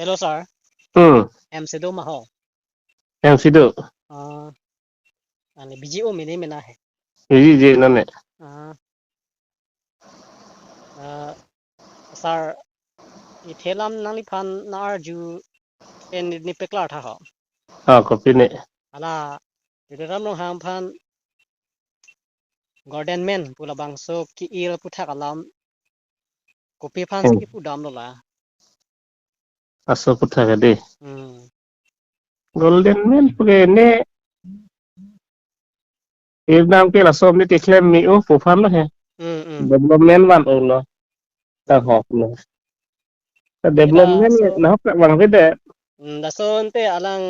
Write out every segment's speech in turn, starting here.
Hello sir, Ừ, em sẽ đố mà hỏi. em xin được. Ờ, anh BGO mình mình là Cái gì nó này? ờ, ờ, sir, i thế lắm năng lực pan na arju en ni peklar tha ho. À, có pin này. Ala, itu ram long ham pan garden man pula bangso ki il putha kalam kopi pan Ừ, si ki pu dam lo la. asal putih kade. Hmm, Golden man punya ini, ini nam ke lasom ni tiklem mi oh pufan lah ya. hmm. Development wan Allah, tak hok lah. Ila Development so, nah hok tak bang kede. da so ente alang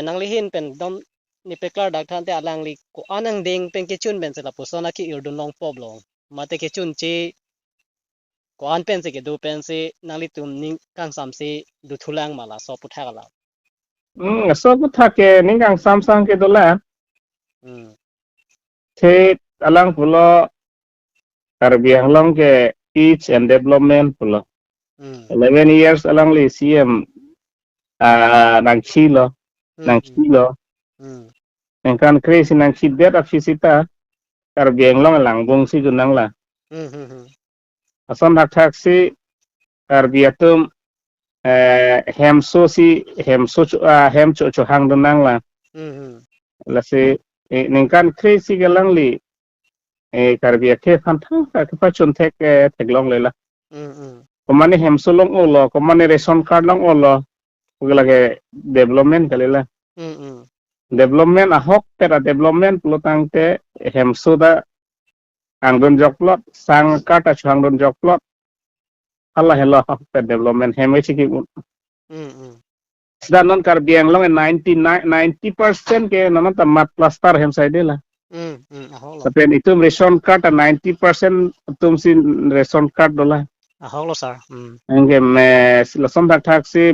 nang lihin pen dom ni peklar dak than te alang li ko anang ding pen ke chun ben se la pusona ki il dun long poblong. Mate ke chun chi ko an pen se ke du pen se nali tum ning kang sam se du thulang mala so putha kala Asal putih ke ni kang Samsung ke dolar. mm Te alang pulo karbiang long ke each and development pulo. mm 11 years alang li CM nang chilo, mm nang mm chilo. mm Engkan kreasi nang chibet afisita karbiang long lang bung si gunang la. mm Asan hak taksi karbiatum hemso si hem cho hang dunang la mm la si ningkan crazy galang li karbia ke phantang ka pa chon tek long le la mm komane hemso long olo komane ration card long olo ugala ke development kalela mm development ahok pera development plotang te hemso da angdon joklot sang kata changdon joklot Allah hello ahok pe development heme chiki mm Danon karbiang long 90% ke naman tamat plaster hem side la. aholo Tapi itu ration card 90% tum sin ration card dola. aholo sir Angge me lasom tak taksi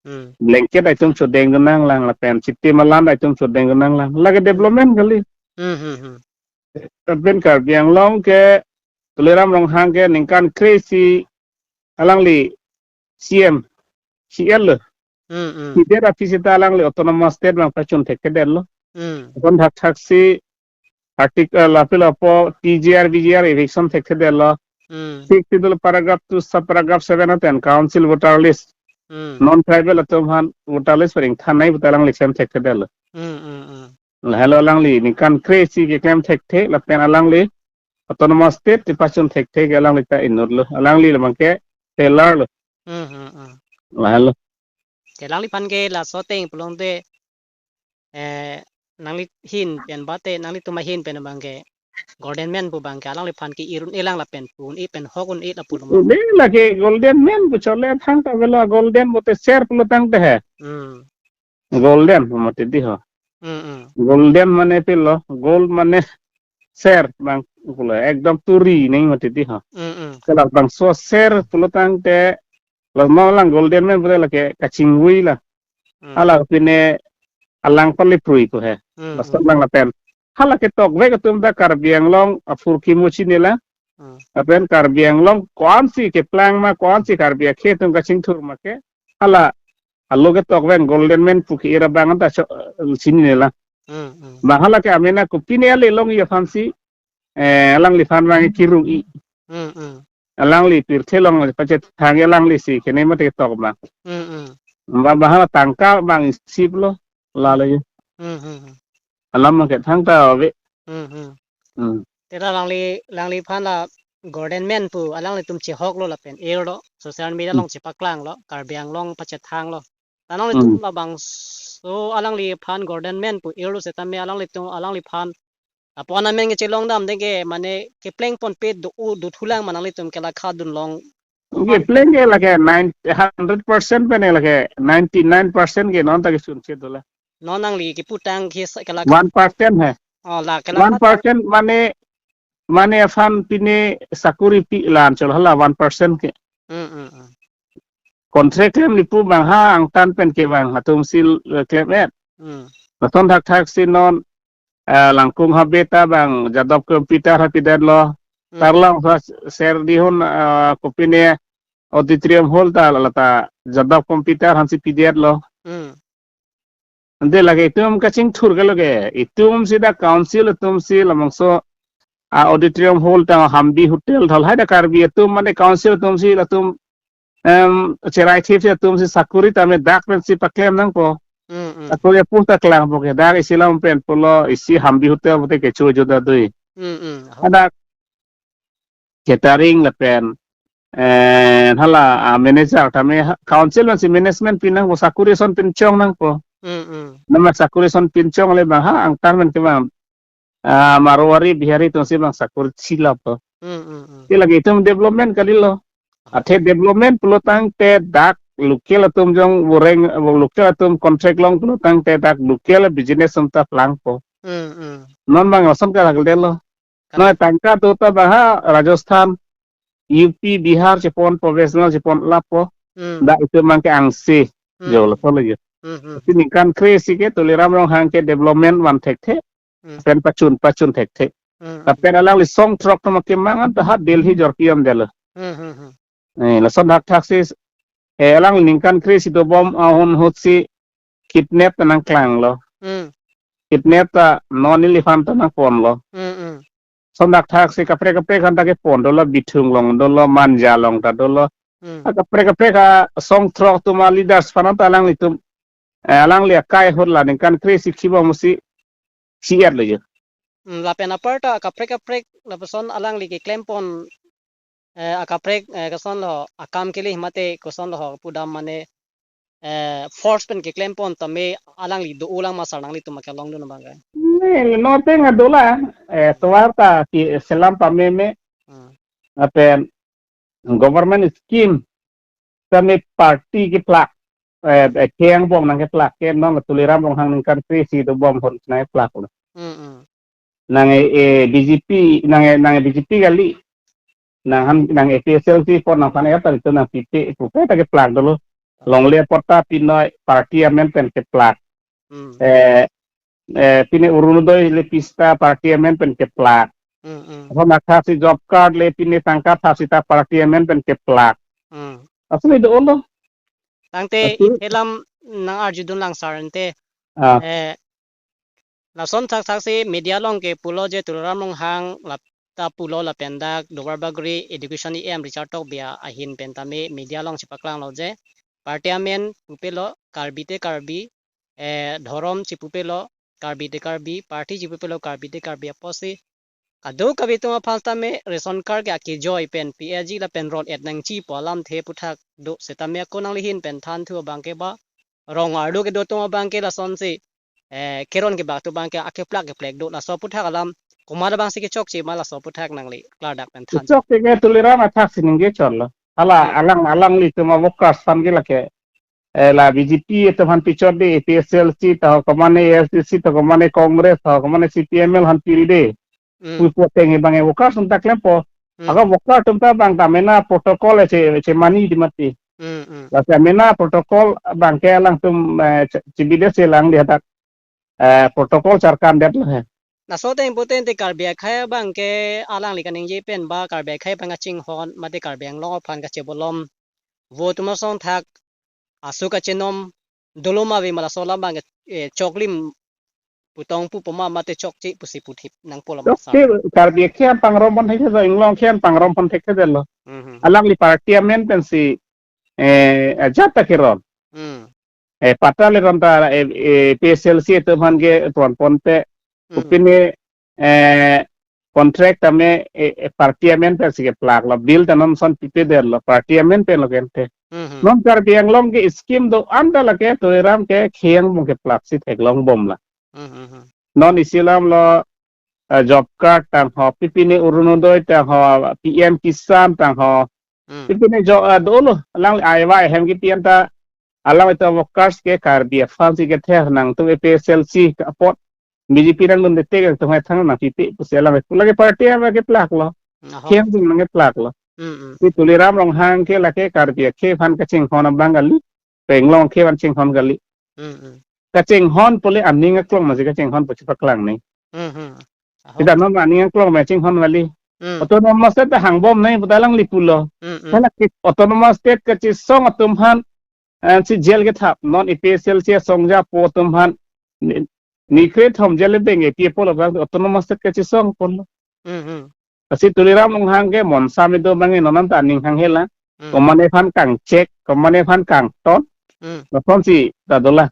mm blanket ay tum chodeng nang lang la pen city malan ay tum chodeng nang lang. Lagi development kali. mm Tapi karbiang long ke tuliram long hang ke ningkan crazy alang li CM CL mm Tidak ada visita alang li autonomous state bang pacun tek kedel lo. mm Kon hak taksi artikel apel apa TGR BGR eviction থেকে দিল mm ঠিক দিল paragraph 2 sub paragraph 7 aten council voter list mm non tribal atom han voter list pering thanai butalang liksem থেকে দিল mm hello alang li ni kan crazy ke kem থেকে la pen alang li autonomous state ti pachun থেকে alang li ta inur lo alang li lamang ke teller lo mm hello ke lang li pan ke la so teng plong te nang li hin pen ba te nang li tuma hin pen bang ke garden man bu bang ka lang li pan ki irun ilang la pen pun i pen hogun i la pun mo udah lagi golden man bu chole thang ta vela golden bote share pulo tang te hai mm golden mate di ho mm golden mane pilo gold mane share bang pulo ekdom turi nei mate di ho mm kalau bang so share pulo tang te lo mau lang golden man pulo lagi kacing hui lah ala pine alang pali prui ko hai basta lang la pen hala ke tok ve tum da kar biang long afur ki mochi nila apen kar biang long kon si ke plang ma kon si kar bia khe tum kacing thur ma ke hala allo ke tok ven golden man pu ki era bang ta sini nila mahala ke amena ko pine ale long ya fansi alang li fan bang kirung i alang li pir thelong pachet thang alang li si ke nei ma te tok ma mahala tangka bang sip lo la le alam ma ke thang ta ve te la lang li pan la garden man pu alang li tum chi hok lo la pen er lo social media long chi paklang lo kar biang long pachet thang lo tanang li tum la bang so alang li pan garden man pu er lo se tam me alang li tum alang li pan apona men ke long dam de ke mane ke pleng pon pe du thulang manang li tum ke la kha dun long Oke, playing ke lagi 100% pe ne lagi 99% ke non tak sun che dola. nonang li ki putang ki ke la kha 1% hai. oh la ke la kha 1% mane afan pine sakuri pi lan chol hala 1% ke. mm Kontrak klem lipu bang ha ang tan pen ke bang hatum sil klem et. Baton thak sin non langkung ha beta bang jadop komputer ha pidan lo. Tarlang sa share dihun kopine auditorium hall ta lata jadab computer hansi pdf lo ande lage itum kaching thur galoge itum sida council itum si lamangso auditorium hall ta hambi hotel dhal hai da karbi itum mane council itum si latum cerai thip si itum si sakuri ta me dak pen si paklem nang po aku ya pun tak lang po ke dak isilam pen polo isi hambi hotel bote ke chu joda dui ada catering la pen hala manager tame council man si management pinang po sakuri son pinchong nang po nama sakuri son pinchong le bang ha ang tarman ke bang marwari bihari to si bang sakuri sila po lagi itu development kali lo athe development pelotang te dak lukel atum jong boreng lukel atum contract long pelotang te dak lukel business samta plang po non bang osam ka lagel lo no tangka to ta bah Rajasthan UP Bihar Jepun professional Jepun lapo dak itu mang ke angsi jo lo so lagi ini kan kresi ke toleram rong hang ke development wan thek the pen pacun thek the tapi alang li song truck to makke mangan ta Delhi jorpiam delo la son hak taxis alang ningkan kresi do bom ahon hotsi kidnap tanang klang lo kidnap ta non elephant tanang pon lo son hak taxi kapre kan ta ke pon do lo bithung long do lo manja long ta do lo kapre ka song truck to ma leaders fanan ta alang litum alang le kai hot la ningkan kresi khiba musi siat lo je la pena parta kapre la person alang li ke klempon akaprek kason lo akam ke li himate kason lo pudam mane force pen ke klempon tame alang li do ulang masarang li tumak long do nabanga no tenga dola tuarta ki selam pameme apen government scheme tame party ki plak keng bom nang ke plak ke no tuliram bong hang ningkan kresi do bom hon nai plak lo nang BJP nang BJP kali nang PSLC pon nang panaya ta itu nang PT pukai ta ke plak dulu long le porta pinoi parliament pen ke plak pine urunodoi le pista parliament pen ke plak hona khasi job card le pine tangka thasita parliament pen ke plak asli do lo tangte elam nang arjudun lang sarante la son thak se media long ke pulo je turam long hang la ta pulo la pendak dobar bagri education em richard tok bia ahin pentame media long chipaklang lo je parliament pupelo karbite karbi dhorom chipupelo karbite karbi party chipupelo karbite karbi aposi kado kabi tuma falta me ration card ke ake joy pen PAG la pen roll et nang chi polam the puthak do setame ko nang lihin pen than thu bangke ba rong ardo ke do tuma bangke la son se keron ke bak tu bangke ake plak ke plek do la so puthak alam kumada bang sike chok chi mala so puthak nang li kladak pen than chok ke tulirama thak sininge chorlo ala alang li tuma vokas samge lake la BJP to han pichor de PSLC to komane ASDC to komane Congress to komane CPML han piri de poteng bang vokas unta klempo aga vokas tumta bang tamena protocol che mani dimati la semena protocol bang ke lang tum cibide se lang dia tak protocol charkan det lah na so te important te karbia khai bang ke alang li kaning je pen ba karbia khai bang ching hon mate karbiang long phan ka chebolom votuma song thak asuka chenom doloma we mala solam bang choklim putong pu poma mate chokchi pusi puthip nang polam sa karbia khian pangromon thek se inglong khian pangromon thek se lo alang li parliament pen si jata kiron patale ron ta PSLC to man ge pon ponte upine contract ame parliament pen si ke plak la bill tanon son pipe der lo parliament pen lo gente non kar biang long ke scheme do anda la ke to ram ke khiang mong ke plak si thek long bom la non isilam lo job card tang ho pipine urunodoi tang ho PM kisan tang ho pipine jo dolo lang aiwa hem ki pianta alang itu vokas ke karbi fansi ke ther nang tu PSLC ka pot BJP nang mun dete ke tu thang na pipi pusela me lagi party ame ke plak lo khiang ding nang ke plak lo pi tuliram long hang ke la ke karbi ke fan ka ching hon bangali penglong ke wan ching hon gali ka ching hon pole aning klong ma ka ching hon puchi paklang ni tidak nom aning klong ma ching hon gali autonomous state hang bom nai budalang lipulo kala ki autonomous state ka chi song atum han si jail ke thap non epsl si songja po tum han ni kre thom jale benge people of autonomous state ka chi song pon asi tuliram long hang ke mon sami do bangi nonan ta ning hang hela komane phan kang check komane phan kang ton na pon si da dola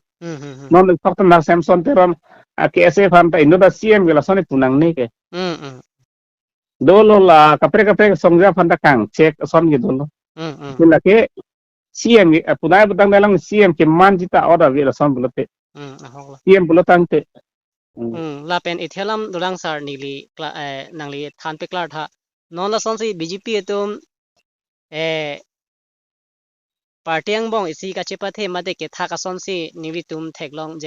non fakta na samson teron ake phan ta inoda cm gela sone punang ne ke dolo la kapre songja phan ta kang check son gi dolo kila ke cm punai butang dalang cm ke man jita order gela son bulote cm bulotang te ลาเป็นอิเทลัมดุลังสารนิลีนังลีทานเปกลาร์ท่านอนละสอนสิบีจีพีตุมปาร์ตี้ยังบ้องอิสิกาเชปะเทมาเดเกทากาสอนสินิวิตุมเทกลองเจ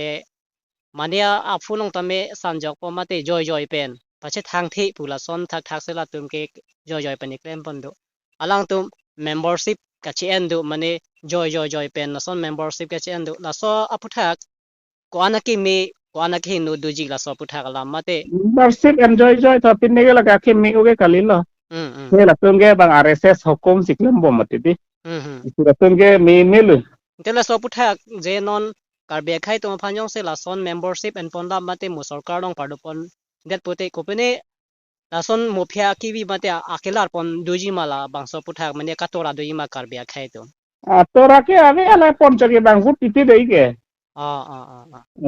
มันเดียอาฟูลงตามเมสันจอกปอมาเตจอยเป็นปัจเจทางที่ผู้ละสอนทักเสลาตุมเกจอยเป็นอีกเล่มปนดูอลังตุม membership กาเชนดูมันเนจอยเป็นละสอน membership กาเชนดูละสอนอพุทักกว่านักกิมีกว่านักหินนูดูจิกละสอนพุทักละมาเต membership enjoy tapi nege la ka kim mi uge kalilo he la tum ge bang rss hukum siklem bom matiti itu la tum ge mi milu เดี๋ยวเราสอบพุทธะเจนอนการเบียร์ใครตัวพันยองเสละซอน membership อันปนดามาเตมุสรการลองปาดุปนเด็ดปุเตกุปเน่ละซอนมุพยาคีวีมาเตอาเคลาร์ปนดูจิมาละบางสอบพุทธะมันเนี่ยกัตโตระดูจิมาการเบียร์ใครตัวtora ke ave ala pon chagi bang hut titi dei ge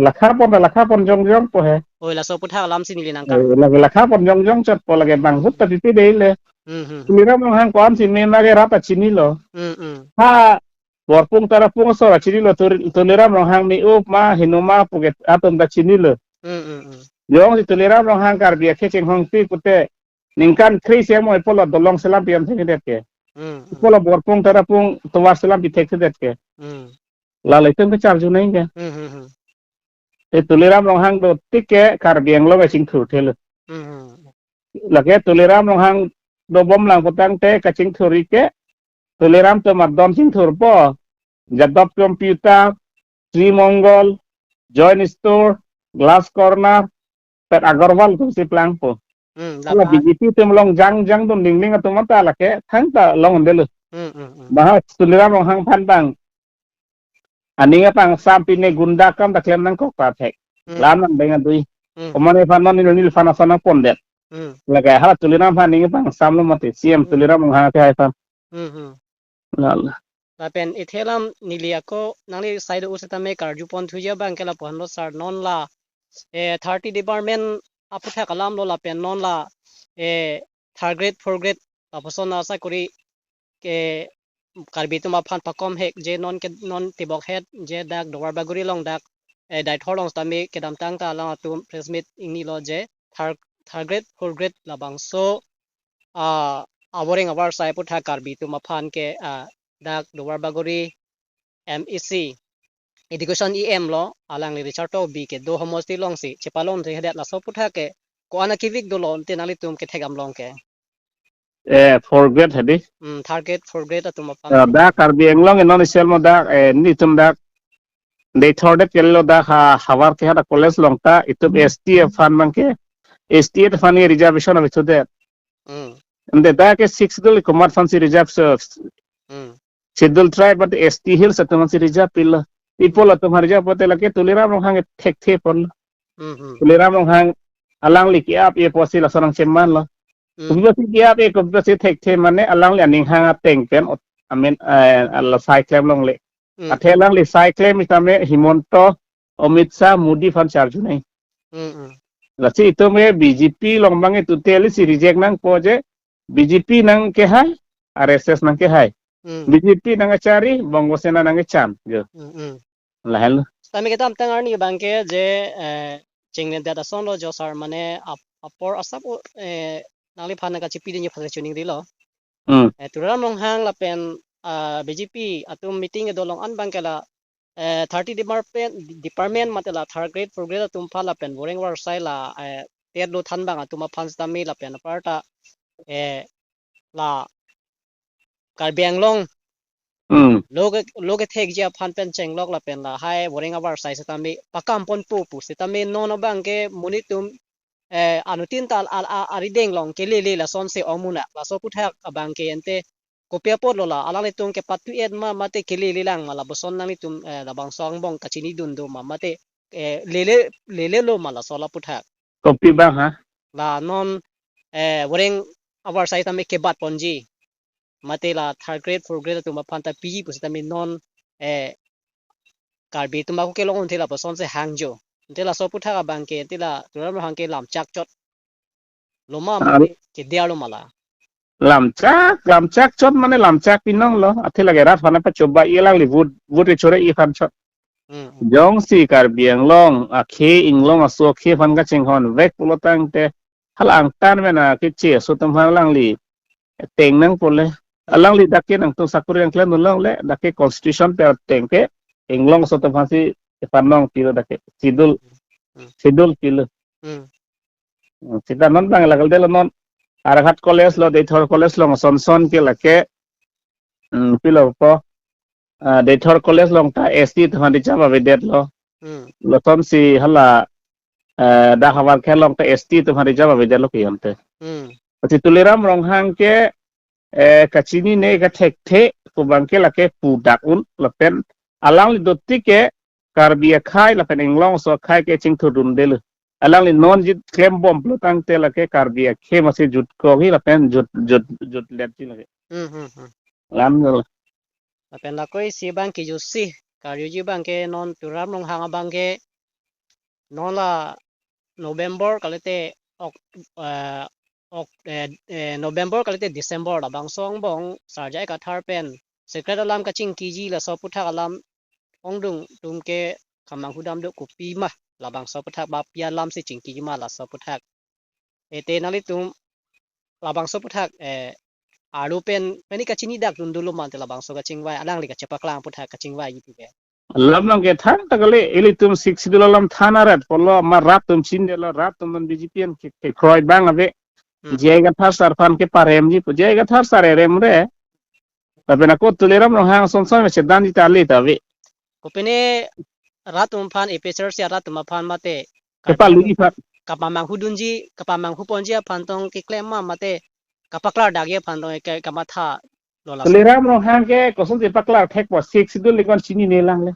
lakha pon jong po he โอ้ยละสอบพุทธะลำสินิลินังกัน lakha pon jong chat po lage bang hut titi dei le mira mo hang kwan sin me mage rata chini lo ha borpung tara pung so ra chini lo tolera mo hang mi up ma hinuma puget atom da chini lo yong si tolera mo hang kar bia ke cheng hong pi pute ningkan kri se mo polo dolong selam piam thek det ke polo borpung tara pung towar selam bi thek det ke la leitem ke char ju nai ke e tuliram long hang do tike kar biang lo ga ching thur thel la ke tuliram long hang do bom lang potang te ka ching thuri ke tuliram to madom ching thur po jadop computer Sri Mongol join store glass corner per agarwal tu si plang po la bjp tum long jang dum ning ning atum ta la ke thang ta long delu bah tuliram long hang phan bang ani nga pang sampi ne gunda kam da klem nang ko pa thek lam nang benga dui komane phan non nil fana fana pondet la ga ha tuliram phan ning pang samlo mate cm tuliram ha ke hai phan la แต่เป็นอิเทลัมนิเลียก็นังลีไซด์อุสตาเมการจูปอนทุยาบังเกลาปอนรสาร์นอนละ30 department อพุทธะกลามโลละเป็นนอนละtarget progress ละพสนาสักุริการบิตุมาพันปะกอมเฮกเจนอนเกนอนติบอกเฮดเจดักดวาร์บากุริลองดักได้ทอลองสตาเมเกดัมตังตาลังตุมเพรสมิดอิงนี่โลเจ target progress ละบังโซawering awar sai putha karbi tu maphan ke dak dowar bagori MEC education EM lo alang li Richard to bi ke do homosti long si chepalon the hedat la so putha ke ko ana kivik do lon te nali tum ke thegam long ke forget hadi target forget tu maphan da karbi englong non sel mo da ni tum da de thordet kello da hawar ke hada college long ta itu STF fan mang ke STF fan reservation of itu de and the back is 6 dul commerce fancy reserve schedule tribe but ST hills at fancy reserve people at reserve but like tulira long hang tek pon tulira long hang alang liki up e posi la sarang cheman la kubasi ki up e kubasi tek mane alang le ning hang teng pen amen la sai claim long le athelang le sai claim itame himonto Amit Shah Modi fan charge nai la si to me BJP long bange tu tele si reject nang poje BJP nang ke hai RSS nang ke hai BJP nang cari Bongo Sena nang chan ge lahel tami ke tam tangar ni bangke je chingne data son lo jo sar mane apor asap nali phana ka chipi ni phase chuning dilo turam long hang la pen BJP atum meeting e dolong an bangkela 30 department matela third grade progress atum phala pen boring war sai la ter lo than bang atuma phans tami la pen parta la karbiang long loge thek ja phan pen cheng lok la pen la hai boring war sai satami pakam pon pu sitami no no bang ke munitum anu tin tal ari deng long ke le la son se omuna la so puthak abang ke ente kopia pot lo la alang le tung ke patu et ma mate ke le lang mala boson nang ni tum la bang song bong kachini dun do ma mate le lo mala sola puthak kopi bang ha la non wareng awar sai tame ke bat ponji mate la third grade fourth grade tu ma phanta pg pus tame non karbi tu ma ko ke long thela boson se hangjo tela so puthak abang ke tela turam hang ke lam chak chot loma mate ke dialo mala lam chak chot mane lam chak pinong lo athi lage rat fana pa choba yelang li vut e chore i fan chot jong si kar biang long a khe ing long a so khe fan ga ching hon vek pulo tang te halang tan mena ke che so tam hang lang li teng nang pole alang li dakke nang to sakuri ang klan long le dakke constitution pe teng ke ing long so tam hasi fan nong pilo dakke sidul pilo sida non bang lagal de non Arahat college lo Dethor college lo son ke lake pilo po Dethor college lo ta ST thandi chaba vedet lo tom si hala da hawar khelong ta ST thandi chaba vedet lo kiyante ati tuliram rong hang ke kachini ne ka thek the ko bangke lake pu dakun lapen alang li dotti ke karbia khai lapen inglong so khai ke ching thudun del alang li non jit klem bom plutang te lake karbia khe mase jut ko hi lapen jut let ti lake lam lapen la koi si bang ki jusi karyu ji bang ke non turam long hang bang ke non la November kalete November kalite December la bang song bong sarjai ka thar pen secret alam ka ching kiji la so puthak alam ongdung tum ke kamang hudam do kupi ma la bang so puthak ba pia lam se ching kiji ma la so puthak ete nali tum la bang so puthak aru pen peni ka chini dak dundulu man te la bang so ka ching wai alang li ka chepa klang puthak ka ching wai yitu ke lam nang ke thang takale eli tum 6 dilam thanarat polo ma rat tum chin de la rat tum BJPN ke kroi bang ave jega thar sarfan ke parem ji jega thar sare rem re tapi nak ko tuliram rong hang son son se dan di tali tavi ko pene ratum phan episode sia ratum phan mate kepa lugi phat kapamang hudunji kapamang huponji phan tong ke klem ma mate kapaklar dagye phan tong ke kamatha lola tuliram rong hang ke kosun de paklar thek po 6 dul likon chini ne lang le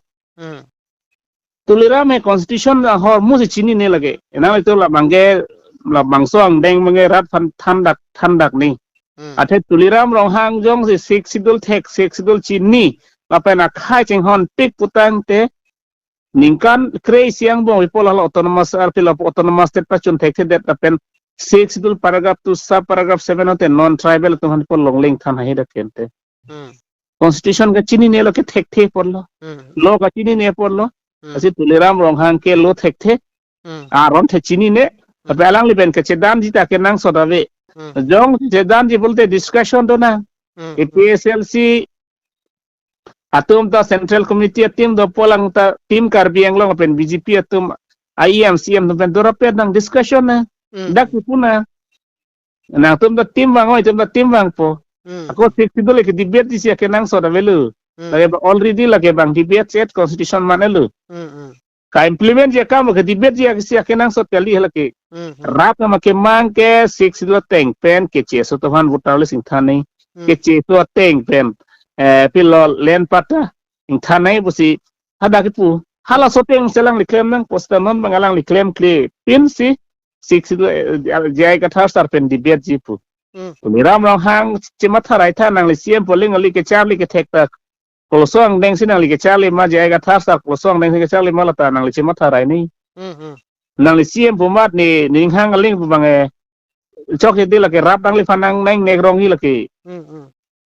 tuliram e constitution na hor mu se chini ne lage ena to la bange la bangso ang deng bange rat phan thandak ni athe tuliram rong hang jong se 6 dul thek 6 dul chini lapena khai cheng hon pik putang te ningkan krei siang bong ipol hal autonomous arpil autonomous state pachun thek det apen 6 dul paragraph to sub paragraph 7 ote non tribal to han pol longling than hai rakente constitution ga chini ne lo ke thek the porlo lo ga chini ne porlo asi tuliram rong hang ke lo thek the aron the chini ne belang liben ke chedan ji ta ke nang sodave jong chedan ji bolte discussion do na PSLC atum ta central committee team do polang ta team karbiang long pen BJP atum IEM CM do pen dorape nang discussion na dak puna na atum da team bang oi tum da team bang po ako sik sidole ke debate di sia ke nang so da velu lage already lage bang debate set constitution manelu ka implement je kam ke debate je sia ke nang so teli halake rat ma ke mang ke sik sidole teng pen ke che so to han votar le sing thani ke che to teng pen pilo len pata ing thanai busi hada ke pu hala so teng selang liklem nang posta non bangalang liklem kle pin si sik sidole jai ka thar sar pen debate ji pu Miram rong hang cima tharai tha nang li siem poling ali ke charli ke thek tak kolosong deng sinang li ke charli ma jai ga thar sak kolosong deng ke charli malata nang li cima tharai ni nang li siem pumat ni ning hang aling pu bange chok ye la ke rap nang li fanang neng nek rong hi la ke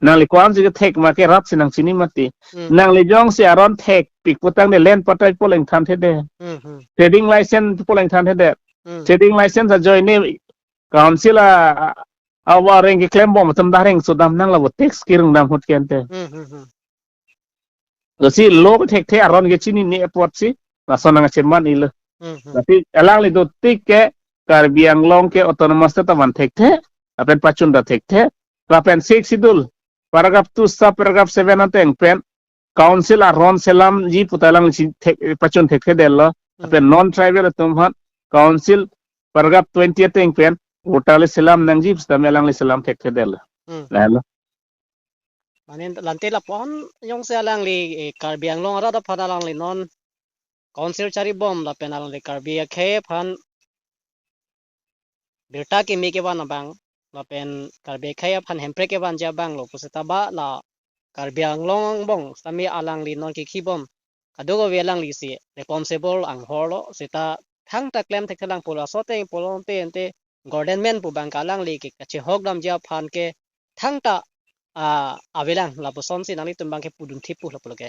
nang li kwan ji ke thek ma ke rap sinang sini mati nang li jong si aron thek pik putang de len patai poleng than the de trading license poleng than the de trading license join ni council awang ke klaim bom tam dareng so dam nang la tax kirung dam hot kente si log thek the aron ge chini ne pot si na sonang cherman il tapi alang li do tik ke karbiang long ke autonomous ta man thek the apen pachun da thek the apen 6 sidul paragraph 2 sub paragraph 7 ateng pen council aron selam ji putalang si pachun thek the del apen non tribal tum hat council paragraph 20 teng pen utale selam nang jib sta melang le selam tek kedel la manin lante la pon yong se lang li karbiang long ra da phana lang li non council chari bom la penal li karbia khe phan birta ki mi ke ban bang la pen karbia khe phan hempre ke ban ja bang lo puseta ba la karbiang long bong sami alang li non ki khi bom kadogo we lang li si responsible ang horlo sita thang ta claim thek lang pola so te polon te ente garden men pu bang kalang li ki che hok dam ja phan ke thang ta avelang la boson si nang tumbang ke pudun thipu la poloke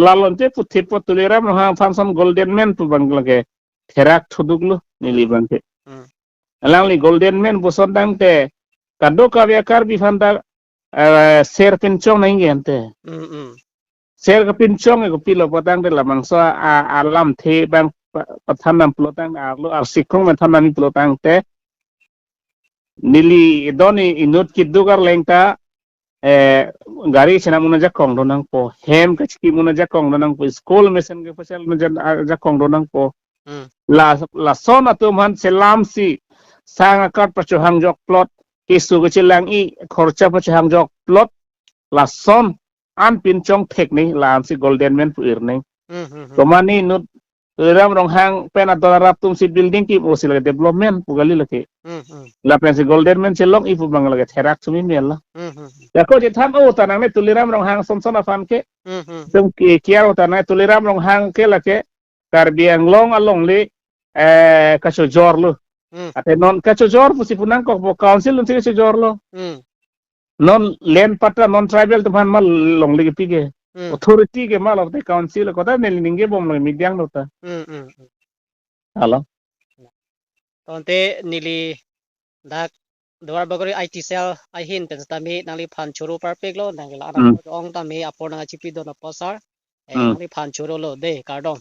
lalon te puthit po tuliram ha fansom golden man pu bang lage therak thuduglu nili bang ke alang li golden man boson dang te kado ka ya kar bi fanda ser pinchong nai gente ser ka pinchong ko pilo potang de lamang so alam the bang pathanam plotang arlo arsikong man thanam plotang te nili doni inut kidugar lengta gari chena muna jakong donang po hem kachki muna jakong donang po school mesen ke pasal muna jakong donang po la son atum han selam si sang akat pachu hang jok plot isu ke chilang i khorcha pachu hang jok plot la son an pinchong thek ni la am si golden man pu irning komani nut ram rong hang pen adora rap tum si building ki osil development pugali lake la pen si golden man chelong ipu bangla therak sumi mela ya ko je tham o tanang ne tuliram rong hang som son afan ke tum ki kiar o tanang tuliram rong hang ke lake karbiang long along le kacho jor lo ate non kacho jor pusi punang ko council nun si jor lo non land patra non tribal tuhan mal long le pige authority ke mal of the council ko ta ne ninge bom lo midyang no ta halo tonte nili dak dwar bagori IT cell I hin pen stami nangli phan churu perfect lo nangli la ong ta me apor nang chipi do na posar nangli phan churu lo de kardom